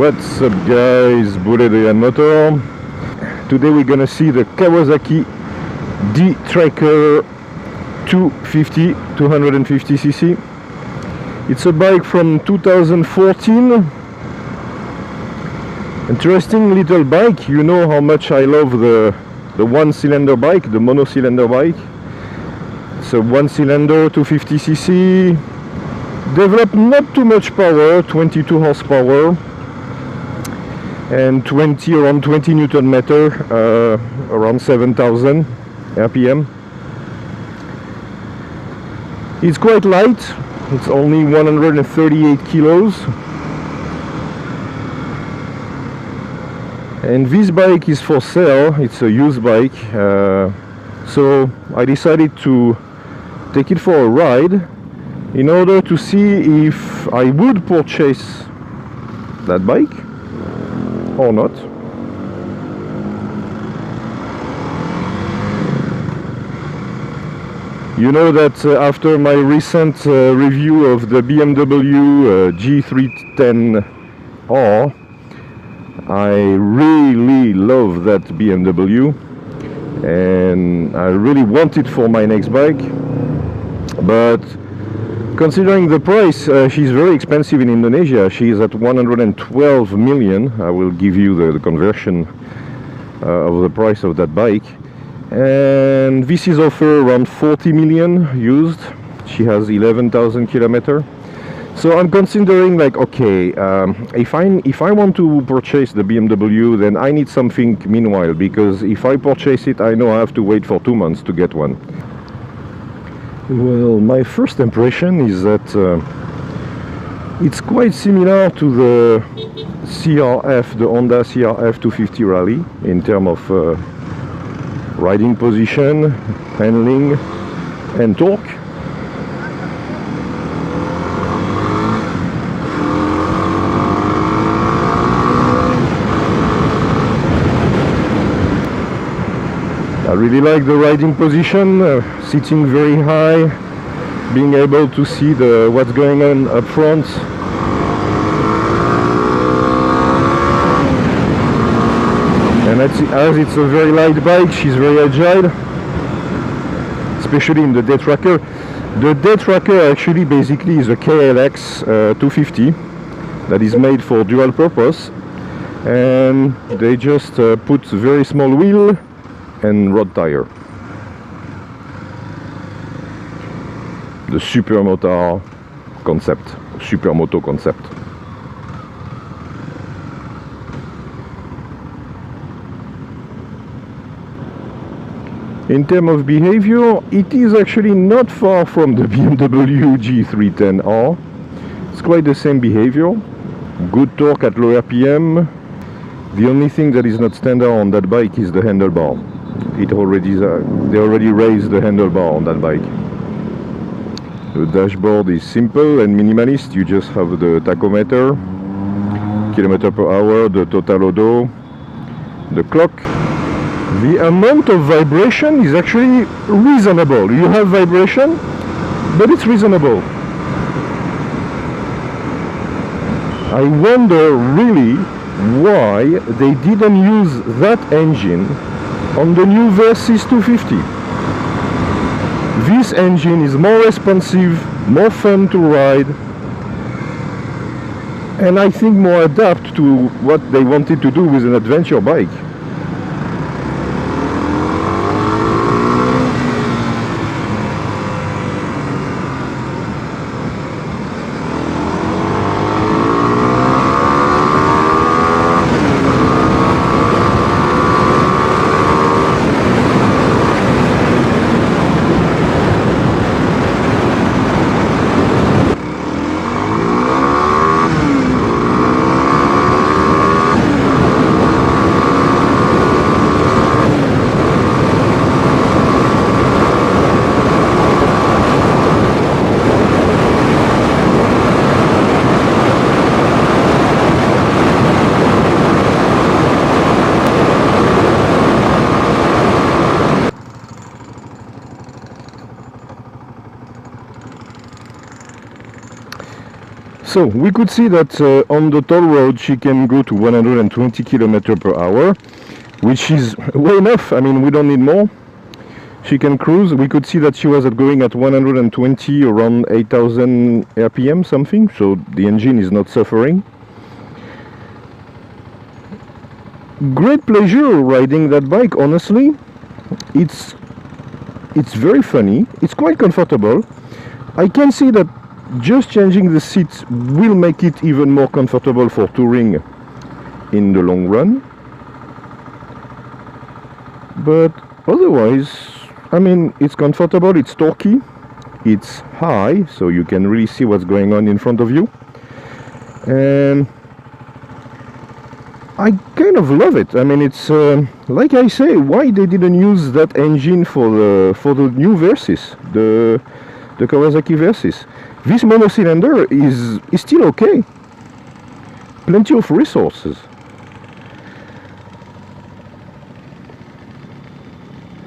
What's up guys, Boulet de Yann Motor. Today we're gonna see the Kawasaki D-Tracker 250cc. It's a bike from 2014. Interesting little bike. You know how much I love the one-cylinder bike, the mono-cylinder bike. It's a one-cylinder 250cc. Developed not too much power, 22 horsepower. And around 20 Newton meter, around 7,000 RPM. It's quite light. It's only 138 kilos. And this bike is for sale. It's a used bike. So I decided to take it for a ride in order to see if I would purchase that bike or not. You know that after my recent review of the BMW G310R, I really love that BMW and I really want it for my next bike, but considering the price, she's very expensive in Indonesia. She's at 112 million. I will give you the conversion of the price of that bike. And this is offered around 40 million used. She has 11,000 kilometers. So I'm considering like, okay, if I want to purchase the BMW, then I need something meanwhile, because if I purchase it, I know I have to wait for 2 months to get one. Well, my first impression is that it's quite similar to the CRF, the Honda CRF 250 Rally, in terms of riding position, handling and torque. I really like the riding position, sitting very high, being able to see what's going on up front. And as it's a very light bike, she's very agile, especially in the D-Tracker. The D-Tracker actually basically is a KLX 250 that is made for dual purpose, and they just put very small wheel and road tire. The supermoto concept. In terms of behavior, it is actually not far from the BMW G310R. It's quite the same behavior. Good torque at low RPM. The only thing that is not standard on that bike is the handlebar. They already raised the handlebar on that bike. The dashboard is simple and minimalist. You just have the tachometer, kilometer per hour, the total odo, the clock. The amount of vibration is actually reasonable. You have vibration, but it's reasonable. I wonder really why they didn't use that engine on the new Versys 250. This engine is more responsive, more fun to ride, and I think more adapt to what they wanted to do with an adventure bike. So we could see that on the toll road she can go to 120 km per hour, which is way enough. I mean, we don't need more. She can cruise. We could see that she was going at 120, around 8,000 RPM something, so the engine is not suffering. Great pleasure riding that bike, honestly. It's very funny, it's quite comfortable. I can see that just changing the seats will make it even more comfortable for touring in the long run. But otherwise, I mean, it's comfortable, it's torquey, it's high, so you can really see what's going on in front of you. And I kind of love it. I mean, it's like I say, why they didn't use that engine for the new Versys, the Kawasaki Versys. This monocylinder is still okay. Plenty of resources.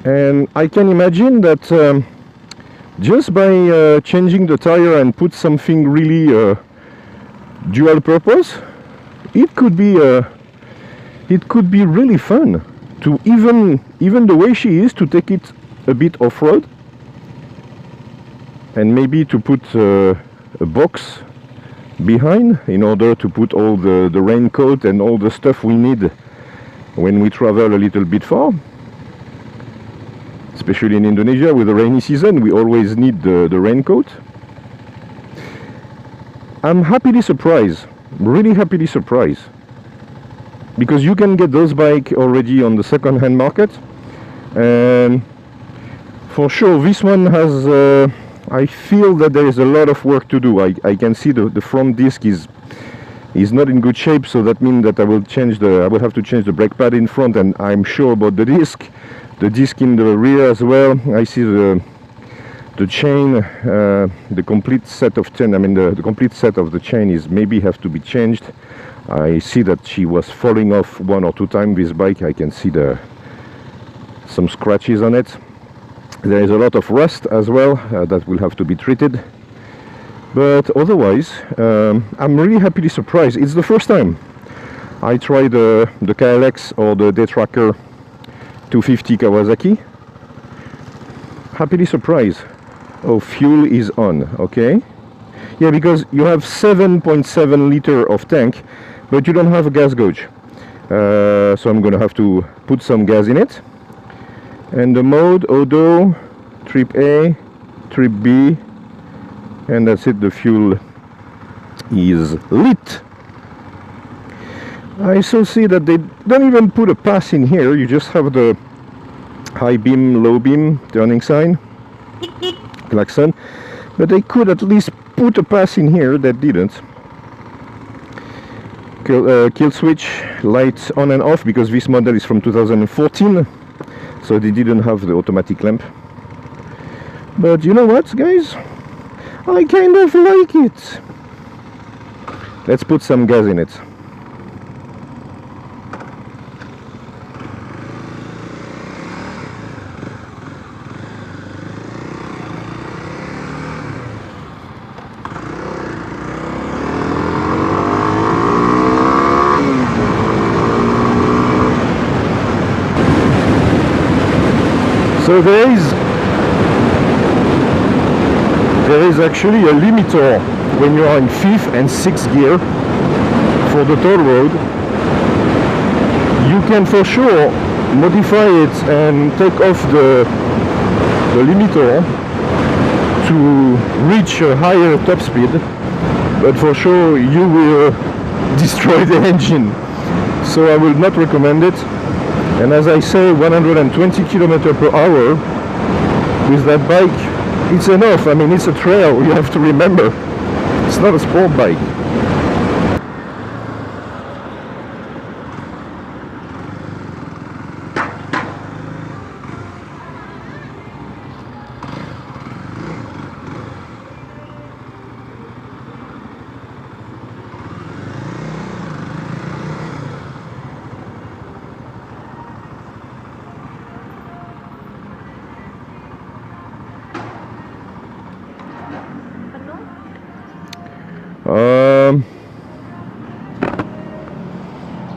And I can imagine that just by changing the tire and put something really dual purpose, it could be really fun to even the way she is, to take it a bit off-road, and maybe to put a box behind in order to put all the raincoat and all the stuff we need when we travel a little bit far. Especially in Indonesia with the rainy season, we always need the raincoat. I'm happily surprised, really happily surprised, because you can get those bikes already on the second-hand market, and for sure this one has I feel that there is a lot of work to do. I can see the front disc is not in good shape, so that means that I will have to change the brake pad in front, and I'm sure about the disc in the rear as well. I see the chain, the complete set of chain. I mean, the complete set of the chain is maybe have to be changed. I see that she was falling off one or two times, this bike. I can see some scratches on it. There is a lot of rust as well that will have to be treated. But otherwise, I'm really happily surprised. It's the first time I tried the KLX or the D-Tracker 250 Kawasaki. Happily surprised. Oh, fuel is on, okay. Yeah, because you have 7.7 liter of tank, but you don't have a gas gauge. So I'm gonna have to put some gas in it. And the mode, Odo, trip A, trip B, and that's it, the fuel is lit. I also see that they don't even put a pass in here, you just have the high beam, low beam, turning sign, klaxon, but they could at least put a pass in here. That didn't. Kill switch, lights on and off, because this model is from 2014, so they didn't have the automatic lamp. But you know what, guys? I kind of like it. Let's put some gas in it. So there is actually a limiter when you are in 5th and 6th gear for the toll road. You can for sure modify it and take off the limiter to reach a higher top speed, but for sure you will destroy the engine. So I will not recommend it. And as I say, 120 km per hour with that bike, it's enough. I mean, it's a trail, you have to remember. It's not a sport bike.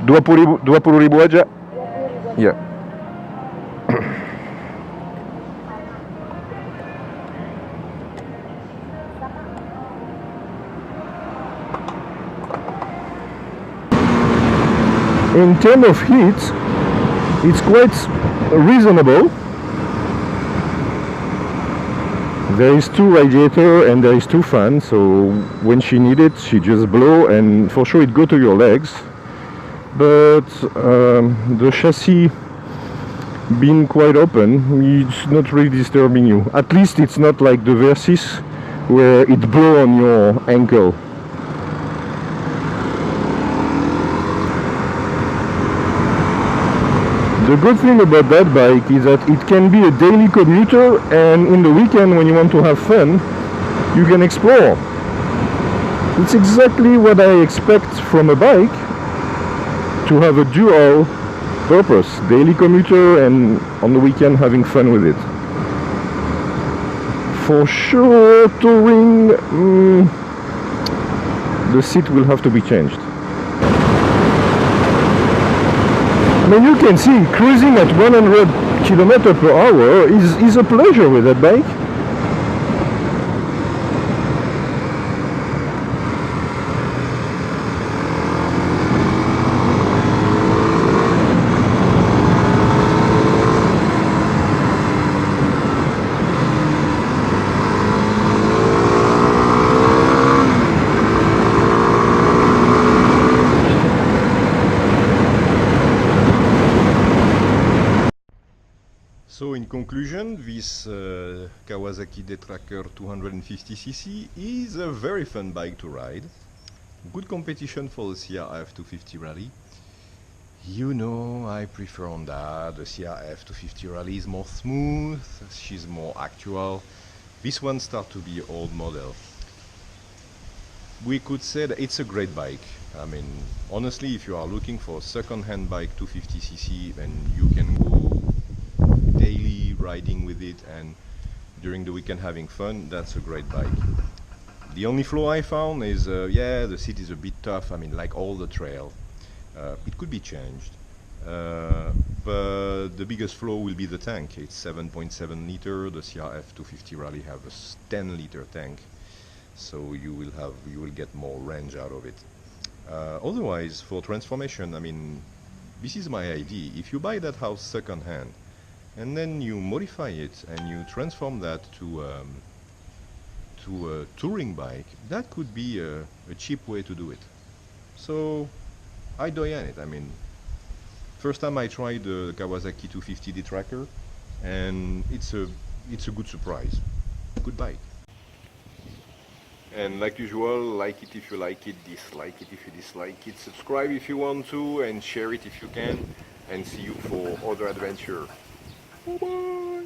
20 ribu aja. Ya. In terms of heat, it's quite reasonable. There is 2 radiator and there is 2 fans, so when she need it, she just blow, and for sure it go to your legs. But the chassis being quite open, it's not really disturbing you. At least it's not like the Versys where it blow on your ankle. The good thing about that bike is that it can be a daily commuter, and in the weekend when you want to have fun, you can explore. It's exactly what I expect from a bike, to have a dual purpose, daily commuter and on the weekend having fun with it. For sure, touring, the seat will have to be changed. I mean, you can see cruising at 100 km/h is a pleasure with that bike. So in conclusion, this Kawasaki D-Tracker 250cc is a very fun bike to ride. Good competition for the CRF 250 Rally. You know, I prefer Honda. The CRF 250 Rally is more smooth, she's more actual. This one starts to be old model. We could say that it's a great bike. I mean, honestly, if you are looking for a second-hand bike 250cc, then you can go daily riding with it and during the weekend having fun. That's a great bike. The only flaw I found is yeah, the seat is a bit tough. I mean, like all the trail, it could be changed, but the biggest flaw will be the tank. It's 7.7 liter. The CRF 250 Rally have a 10 liter tank, so you will get more range out of it. Otherwise, for transformation, I mean, this is my idea. If you buy that house second hand and then you modify it and you transform that to a touring bike, that could be a cheap way to do it. So I doyen it. I mean, first time I tried the Kawasaki 250 D-Tracker, and it's a good surprise. Good bike. And like usual, like it if you like it, dislike it if you dislike it, subscribe if you want to, and share it if you can, and see you for other adventure. Bye bye!